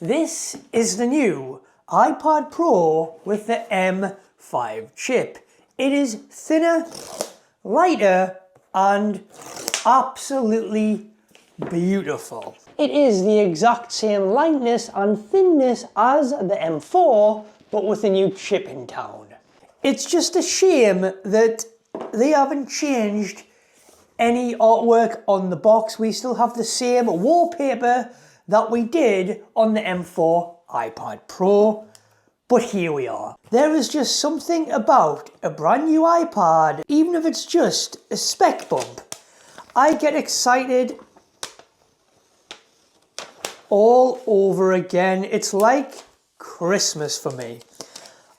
This is the new iPad Pro with the M5 chip. It is thinner, lighter, and absolutely beautiful. It is the exact same lightness and thinness as the M4, but with a new chip in town. It's just a shame that they haven't changed any artwork on the box. We still have the same wallpaper that we did on the M4 iPad Pro, but here we are. There is just something about a brand new iPad, even if it's just a spec bump. I get excited all over again. It's like Christmas for me.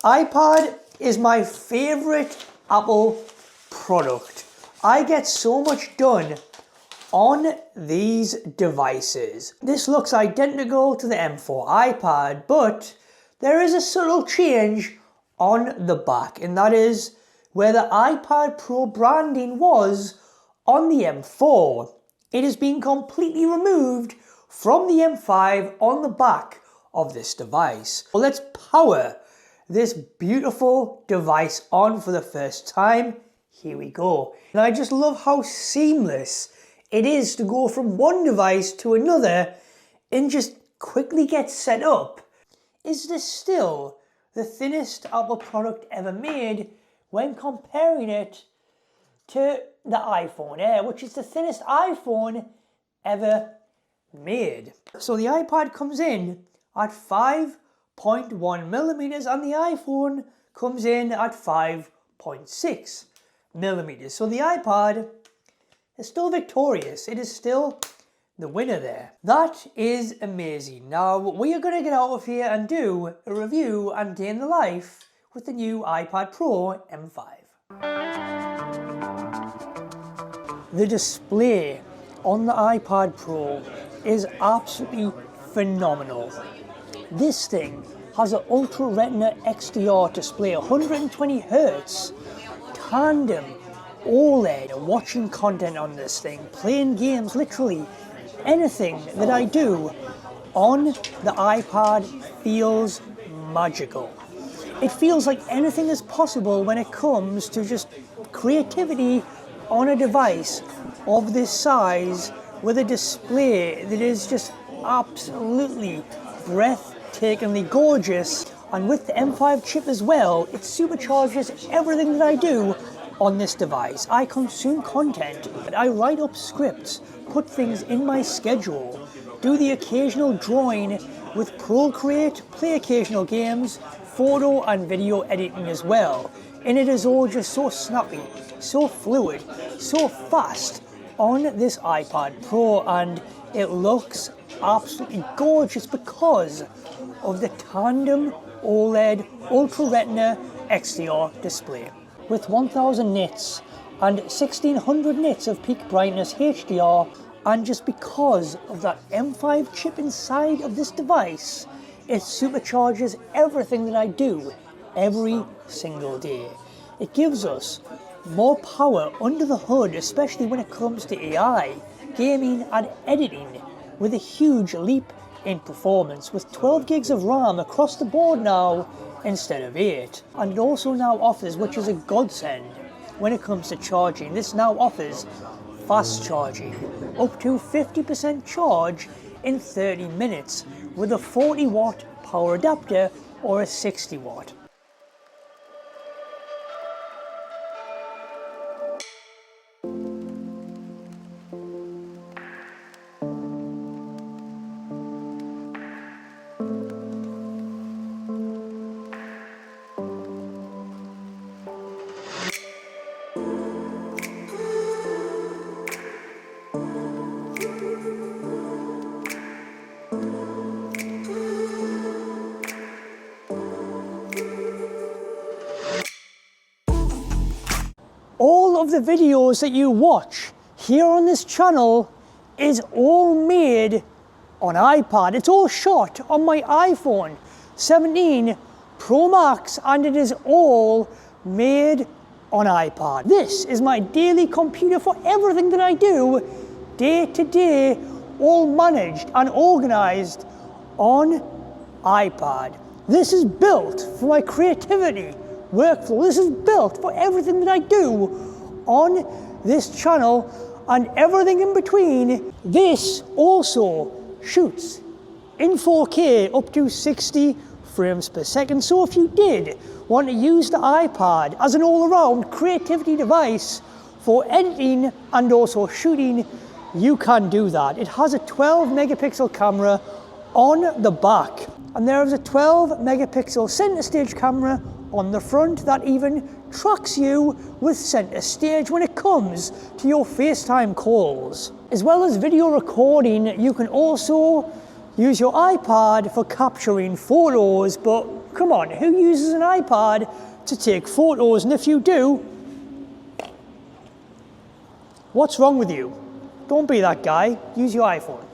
iPad is my favorite Apple product. I get so much done on these devices. This looks identical to the M4 iPad, but there is a subtle change on the back, and that is where the iPad Pro branding was on the M4. It has been completely removed from the M5 on the back of this device. Well, let's power this beautiful device on for the first time. Here we go. And I just love how seamless it is to go from one device to another and just quickly get set up. Is this still the thinnest Apple product ever made when comparing it to the iPhone Air, which is the thinnest iPhone ever made? So the iPad comes in at 5.1 millimeters and the iPhone comes in at 5.6 millimeters. So the iPad is still victorious. It is still the winner there. That is amazing. Now we are going to get out of here and do a review and day in the life with the new iPad Pro M5. The display on the iPad Pro is absolutely phenomenal. This thing has an Ultra Retina XDR display, 120 Hz, tandem OLED, watching content on this thing, playing games, literally anything that I do on the iPad feels magical. It feels like anything is possible when it comes to just creativity on a device of this size with a display that is just absolutely breathtakingly gorgeous. And with the M5 chip as well, it supercharges everything that I do on this device. I consume content, I write up scripts, put things in my schedule, do the occasional drawing with Procreate, play occasional games, photo and video editing as well. And it is all just so snappy, so fluid, so fast on this iPad Pro, and it looks absolutely gorgeous because of the tandem OLED Ultra Retina XDR display. With 1000 nits and 1600 nits of peak brightness HDR, and just because of that M5 chip inside of this device, it supercharges everything that I do every single day. It gives us more power under the hood, especially when it comes to AI, gaming and editing, with a huge leap in performance, with 12 gigs of RAM across the board now instead of 8. And it also now offers, which is a godsend when it comes to charging, this now offers fast charging, up to 50% charge in 30 minutes with a 40 watt power adapter or a 60 watt. All of the videos that you watch here on this channel is all made on iPad. It's all shot on my iPhone 17 Pro Max, and it is all made on iPad. This is my daily computer for everything that I do day to day, all managed and organized on iPad. This is built for my creativity workflow. This is built for everything that I do on this channel and everything in between. This also shoots in 4K up to 60 frames per second. So if you did want to use the iPad as an all-around creativity device for editing and also shooting, you can do that. It has a 12 megapixel camera on the back, and there is a 12 megapixel center stage camera on the front that even tracks you with center stage when it comes to your FaceTime calls. As well as video recording, you can also use your iPad for capturing photos, but come on, who uses an iPad to take photos? And if you do, what's wrong with you? Don't be that guy, use your iPhone.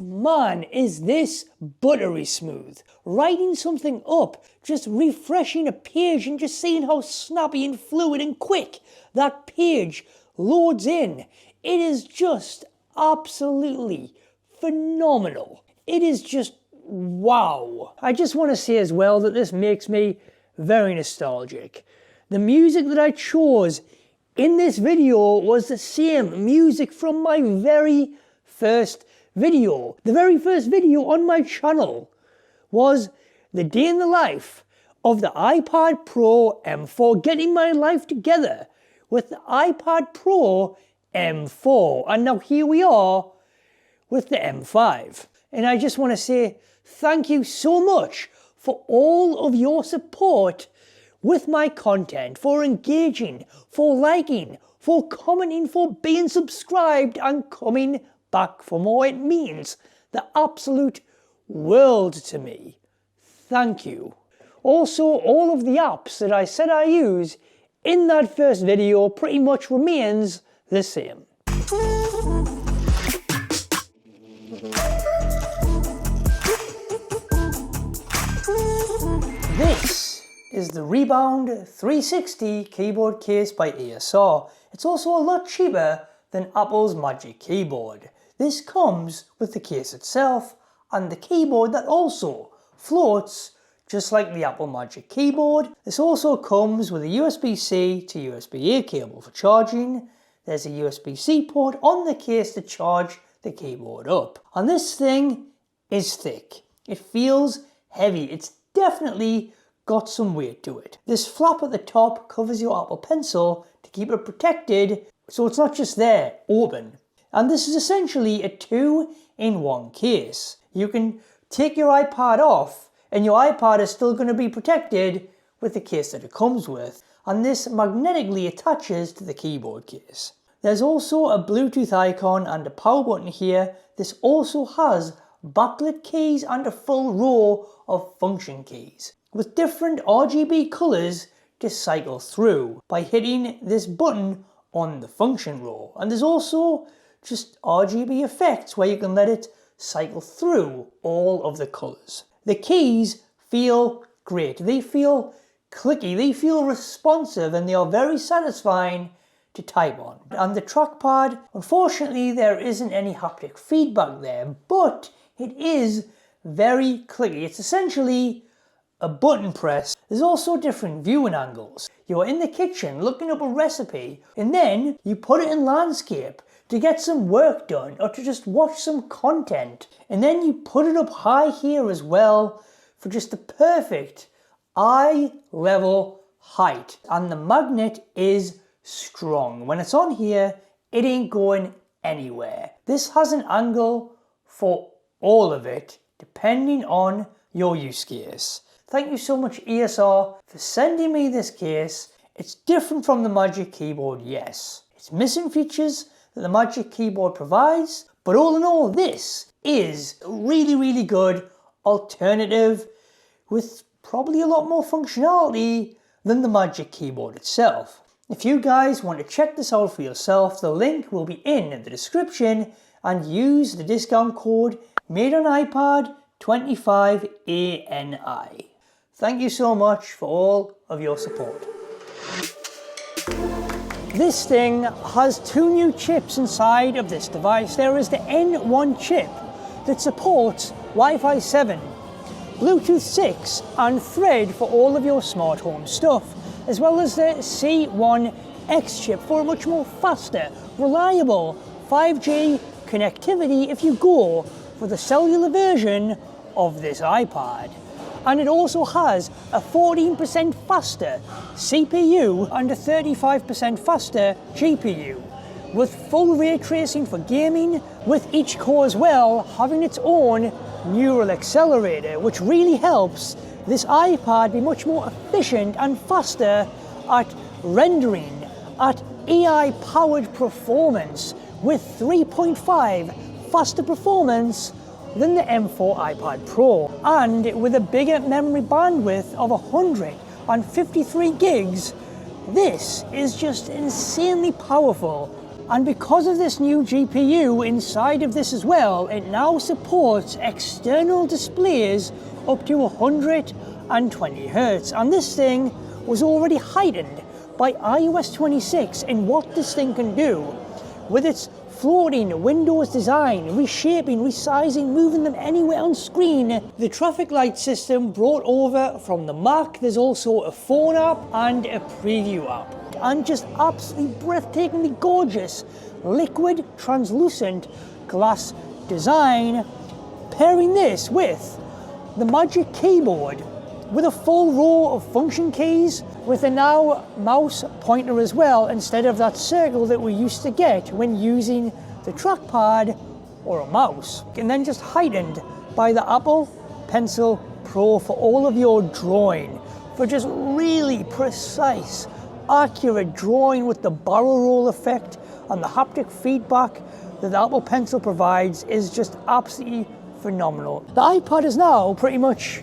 Man, is this buttery smooth. Writing something up, just refreshing a page and just seeing how snappy and fluid and quick that page loads in. It is just absolutely phenomenal. It is just wow. I just want to say as well that this makes me very nostalgic. The music that I chose in this video was the same music from my very first video. The very first video on my channel was the day in the life of the iPad Pro M4, getting my life together with the iPad Pro M4. And now here we are with the M5. And I just want to say thank you so much for all of your support with my content, for engaging, for liking, for commenting, for being subscribed and coming back for more. It means the absolute world to me. Thank you. Also, all of the apps that I said I use in that first video pretty much remains the same. This is the Rebound 360 keyboard case by ASR. It's also a lot cheaper than Apple's Magic Keyboard. This comes with the case itself and the keyboard that also floats just like the Apple Magic Keyboard. This also comes with a USB-C to USB-A cable for charging. There's a USB-C port on the case to charge the keyboard up. And this thing is thick. It feels heavy. It's definitely got some weight to it. This flap at the top covers your Apple Pencil to keep it protected, so it's not just there, open. And this is essentially a 2-in-1 case. You can take your iPad off and your iPad is still going to be protected with the case that it comes with. And this magnetically attaches to the keyboard case. There's also a Bluetooth icon and a power button here. This also has backlit keys and a full row of function keys with different RGB colors to cycle through by hitting this button on the function row. And there's also just RGB effects where you can let it cycle through all of the colors. The keys feel great. They feel clicky, they feel responsive, and they are very satisfying to type on. And the trackpad, unfortunately there isn't any haptic feedback there, but it is very clicky. It's essentially a button press. There's also different viewing angles. You're in the kitchen looking up a recipe, and then you put it in landscape to get some work done or to just watch some content. And then you put it up high here as well for just the perfect eye level height. And the magnet is strong. When it's on here, it ain't going anywhere. This has an angle for all of it, depending on your use case. Thank you so much ASR for sending me this case. It's different from the Magic Keyboard, yes. It's missing features that the Magic Keyboard provides, but all in all, this is a really, really good alternative with probably a lot more functionality than the Magic Keyboard itself. If you guys want to check this out for yourself, the link will be in the description, and use the discount code made on iPad 25ANI. Thank you so much for all of your support. This thing has two new chips inside of this device. There is the N1 chip that supports Wi-Fi 7, Bluetooth 6 and Thread for all of your smart home stuff, as well as the C1X chip for a much more faster, reliable 5G connectivity if you go for the cellular version of this iPad. And it also has a 14% faster CPU and a 35% faster GPU, with full ray tracing for gaming, with each core as well having its own neural accelerator, which really helps this iPad be much more efficient and faster at rendering, at AI-powered performance, with 3.5 faster performance than the M4 iPad Pro, and with a bigger memory bandwidth of 153 gigs. This is just insanely powerful. And because of this new GPU inside of this as well, it now supports external displays up to 120 Hz. And this thing was already heightened by iOS 26 in what this thing can do with its floating Windows design, reshaping, resizing, moving them anywhere on screen. The traffic light system brought over from the Mac. There's also a phone app and a preview app. And just absolutely breathtakingly gorgeous liquid translucent glass design. Pairing this with the Magic Keyboard with a full row of function keys, with a now mouse pointer as well, instead of that circle that we used to get when using the trackpad or a mouse. And then just heightened by the Apple Pencil Pro for all of your drawing, for just really precise, accurate drawing with the barrel roll effect, and the haptic feedback that the Apple Pencil provides is just absolutely phenomenal. The iPad is now pretty much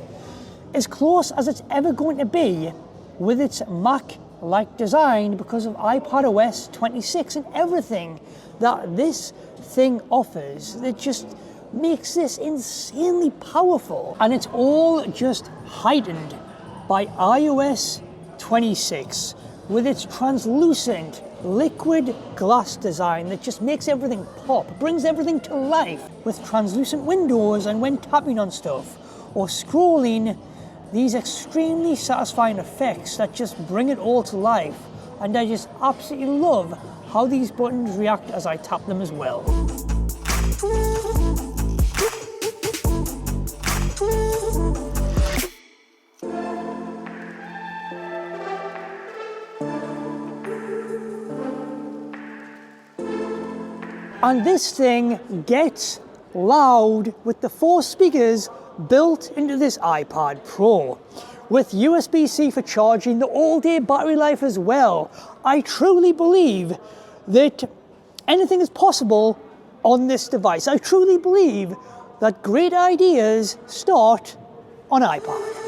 as close as it's ever going to be with its Mac-like design because of iPadOS 26 and everything that this thing offers that just makes this insanely powerful. And it's all just heightened by iOS 26 with its translucent liquid glass design that just makes everything pop, brings everything to life with translucent windows, and when tapping on stuff or scrolling, these extremely satisfying effects that just bring it all to life. And I just absolutely love how these buttons react as I tap them as well. And this thing gets loud with the 4 speakers built into this iPad Pro, with USB-C for charging, the all-day battery life as well. I truly believe that anything is possible on this device. I truly believe that great ideas start on iPad.